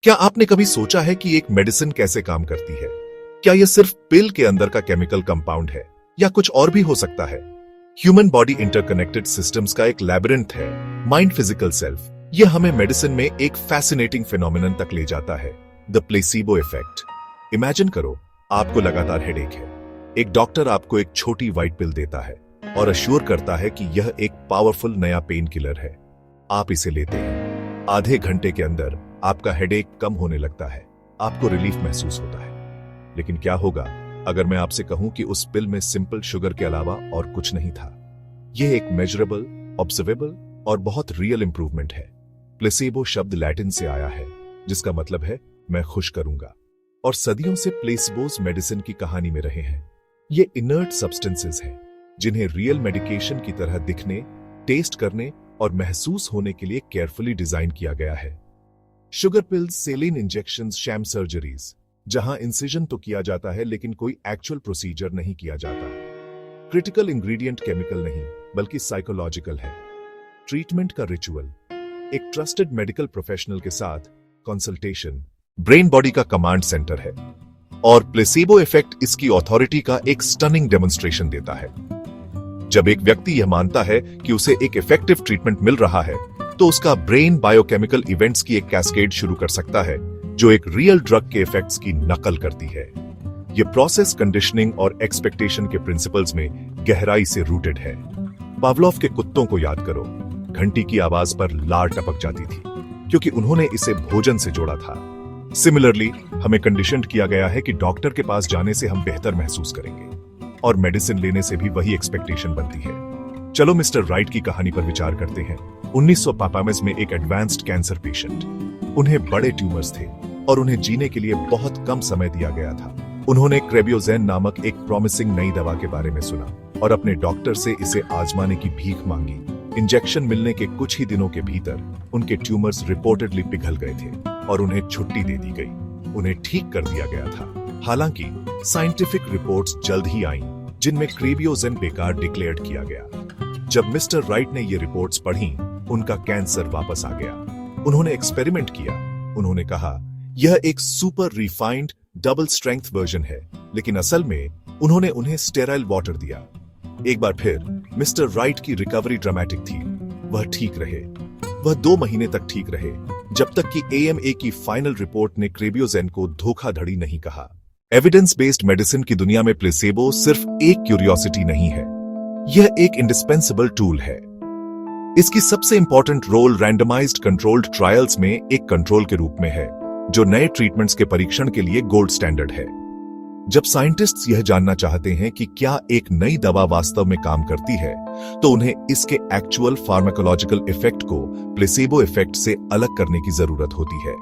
क्या आपने कभी सोचा है कि एक मेडिसिन कैसे काम करती है? क्या यह सिर्फ पिल के अंदर का केमिकल कंपाउंड है या कुछ और भी हो सकता है? ह्यूमन बॉडी इंटरकनेक्टेड सिस्टम्स का एक लैबिरिंथ है, माइंड फिजिकल सेल्फ। यह हमें मेडिसिन में एक फैसिनेटिंग फिनोमिनन तक ले जाता है, द प्लेसिबो इफेक्ट। इमेजिन करो, आपको लगातार हेडेक है। एक डॉक्टर आपको एक छोटी व्हाइट पिल देता है और अश्योर करता है कि यह एक पावरफुल नया पेन किलर है। आप इसे लेते हैं। आधे घंटे के अंदर आपका हेडेक कम होने लगता है, आपको रिलीफ महसूस होता है। लेकिन क्या होगा अगर मैं आपसे कहूं कि उस पिल में सिंपल शुगर के अलावा और कुछ नहीं था? यह एक मेजरेबल, ऑब्जर्वेबल और बहुत रियल इंप्रूवमेंट है। प्लेसेबो शब्द लैटिन से आया है, जिसका मतलब है मैं खुश करूंगा, और सदियों से प्लेसिबोज मेडिसिन की कहानी में रहे हैं। ये इनर्ट सब्सटेंसेस हैं जिन्हें रियल मेडिकेशन की तरह दिखने, टेस्ट करने और महसूस होने के लिए केयरफुली डिजाइन किया गया है। Sugar pills, saline injections, sham surgeries, जहां इंसिजन तो किया जाता है लेकिन कोई एक्चुअल प्रोसीजर नहीं किया जाता। क्रिटिकल इंग्रेडिएंट केमिकल नहीं बल्कि साइकोलॉजिकल है। ट्रीटमेंट का रिचुअल, एक ट्रस्टेड मेडिकल प्रोफेशनल के साथ कंसल्टेशन, ब्रेन बॉडी का कमांड सेंटर है, और प्लेसिबो इफेक्ट इसकी ऑथोरिटी का एक स्टनिंग डेमोन्स्ट्रेशन देता है। जब एक व्यक्ति यह मानता है कि उसे एक इफेक्टिव ट्रीटमेंट मिल रहा है, तो उसका ब्रेन बायोकेमिकल इवेंट्स की एक कैस्केड शुरू कर सकता है जो एक रियल ड्रग के इफेक्ट्स की नकल करती है। यह प्रोसेस कंडीशनिंग और एक्सपेक्टेशन के प्रिंसिपल्स में गहराई से रूटेड है। पावलोव के कुत्तों को याद करो, घंटी की आवाज पर लार टपक जाती थी क्योंकि उन्होंने इसे भोजन से जोड़ा था। सिमिलरली, हमें कंडीशन्ड किया गया है कि डॉक्टर के पास जाने से हम बेहतर महसूस करेंगे, और मेडिसिन लेने से भी वही एक्सपेक्टेशन बनती है। चलो मिस्टर राइट की कहानी पर विचार करते हैं। 1955 में एक एडवांस्ड कैंसर पेशेंट, उन्हें बड़े ट्यूमर्स थे और उन्हें जीने के लिए बहुत कम समय दिया गया था। उन्होंने क्रेबियोजेन नामक एक प्रॉमिसिंग नई दवा के बारे में सुना और अपने डॉक्टर से इसे आजमाने की भीख मांगी। इंजेक्शन मिलने के कुछ ही दिनों के भीतर उनके ट्यूमर्स रिपोर्टेडली पिघल गए थे और उन्हें छुट्टी दे दी गई। उन्हें ठीक कर दिया गया था। हालांकि साइंटिफिक रिपोर्ट्स जल्द ही आईं, जिनमें क्रेबियोजेन बेकार डिक्लेयर्ड किया गया। जब मिस्टर राइट ने ये रिपोर्ट्स पढ़ी, उनका कैंसर वापस आ गया। उन्होंने एक्सपेरिमेंट किया। उन्होंने कहा, यह एक super refined double strength version है, लेकिन असल में उन्होंने उन्हें स्टेराइल वाटर दिया। एक बार फिर मिस्टर राइट की रिकवरी ड्रामेटिक थी। वह ठीक रहे। वह 2 महीने तक ठीक रहे, जब तक कि AMA की फाइनल रिपोर्ट ने क्रेबियोजेन को धोखाधड़ी नहीं कहा। एविडेंस बेस्ड मेडिसिन की दुनिया में प्लेसेबो सिर्फ एक क्यूरियोसिटी नहीं है, यह एक इंडिस्पेंसिबल टूल है। इसकी सबसे important role randomised controlled trials में एक कंट्रोल के रूप में है, जो नए ट्रीटमेंट्स के परीक्षण के लिए गोल्ड स्टैंडर्ड है। जब साइंटिस्ट्स यह जानना चाहते हैं कि क्या एक नई दवा वास्तव में काम करती है, तो उन्हें इसके एक्चुअल फार्माकोलॉजिकल इफेक्ट को प्लेसेबो इफेक्ट से अलग करने की जरूरत होती है।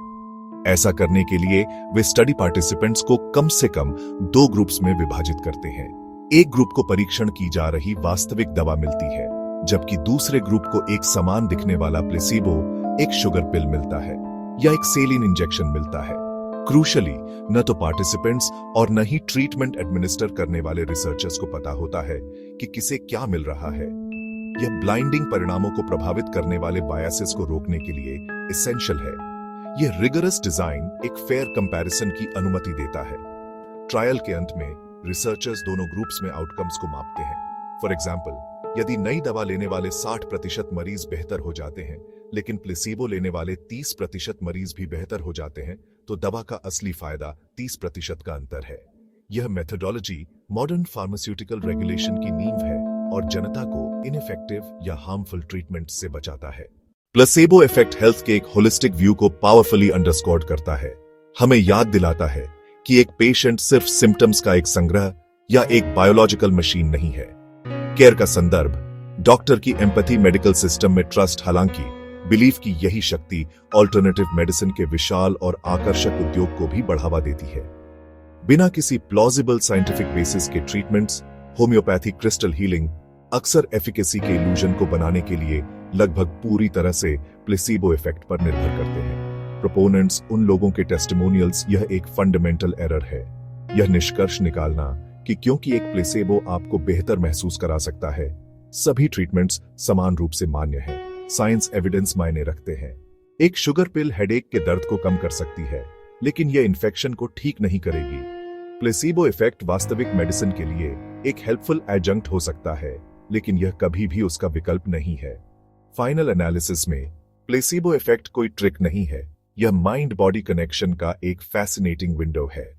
ऐसा करने के लिए वे स्टडी पार्टिसिपेंट्स को कम से कम 2 ग्रुप्स में विभाजित करते हैं। एक ग्रुप को परीक्षण की जा रही वास्तविक दवा मिलती है, जबकि दूसरे ग्रुप को एक समान दिखने वाला प्लेसिबो, एक शुगर पिल मिलता है या एक सेलिन इंजेक्शन मिलता है। क्रूशली, न तो पार्टिसिपेंट्स और न ही ट्रीटमेंट एडमिनिस्टर करने वाले रिसर्चर्स को पता होता है कि किसे क्या मिल रहा है। यह ब्लाइंडिंग परिणामों को प्रभावित करने वाले बायसेस को रोकने के लिए एसेंशियल है। यह रिगरस डिजाइन एक फेयर कंपैरिजन की अनुमति देता है। ट्रायल के अंत में रिसर्चर्स दोनों ग्रुप्स में आउटकम्स को मापते हैं। फॉर एग्जाम्पल, यदि नई दवा लेने वाले 60% मरीज बेहतर हो जाते हैं, लेकिन प्लेसिबो लेने वाले 30% मरीज भी बेहतर हो जाते हैं, तो दवा का असली फायदा 30% का अंतर है। यह मेथोडोलॉजी मॉडर्न फार्मास्यूटिकल रेगुलेशन की नींव है और जनता को इनइफेक्टिव या हार्मफुल ट्रीटमेंट से बचाता है। प्लेसेबो इफेक्ट हेल्थ के एक होलिस्टिक व्यू को पावरफुली अंडरस्कोर करता है। हमें याद दिलाता है कि एक पेशेंट सिर्फ सिम्टम्स का एक संग्रह या एक बायोलॉजिकल मशीन नहीं है। केयर का संदर्भ, डॉक्टर की एम्पैथी, मेडिकल सिस्टम में ट्रस्ट, हालांकि बिलीफ की यही शक्ति अल्टरनेटिव मेडिसिन के विशाल और आकर्षक उद्योग को भी बढ़ावा देती है। बिना किसी प्लॉजिबल साइंटिफिक बेसिस के ट्रीटमेंट्स, होम्योपैथी, क्रिस्टल हीलिंग अक्सर एफिकेसी के इल्यूजन को बनाने के लिए लगभग पूरी तरह से प्लेसिबो इफेक्ट पर निर्भर करते हैं। प्रोपोनेंट्स, उन लोगों के टेस्टिमोनियल्स, यह एक फंडामेंटल एरर है। यह निष्कर्ष निकालना कि क्योंकि एक प्लेसेबो आपको बेहतर महसूस करा सकता है, सभी ट्रीटमेंट्स समान रूप से मान्य हैं। साइंस एविडेंस मायने रखते हैं। एक शुगर पिल हेडेक के दर्द को कम कर सकती है, लेकिन यह इन्फेक्शन को ठीक नहीं करेगी। प्लेसीबो इफेक्ट वास्तविक मेडिसिन के लिए एक हेल्पफुल एडजंक्ट हो सकता है, लेकिन यह कभी भी उसका विकल्प नहीं है। फाइनल एनालिसिस में प्लेसीबो इफेक्ट कोई ट्रिक नहीं है, यह माइंड बॉडी कनेक्शन का एक फैसिनेटिंग विंडो है।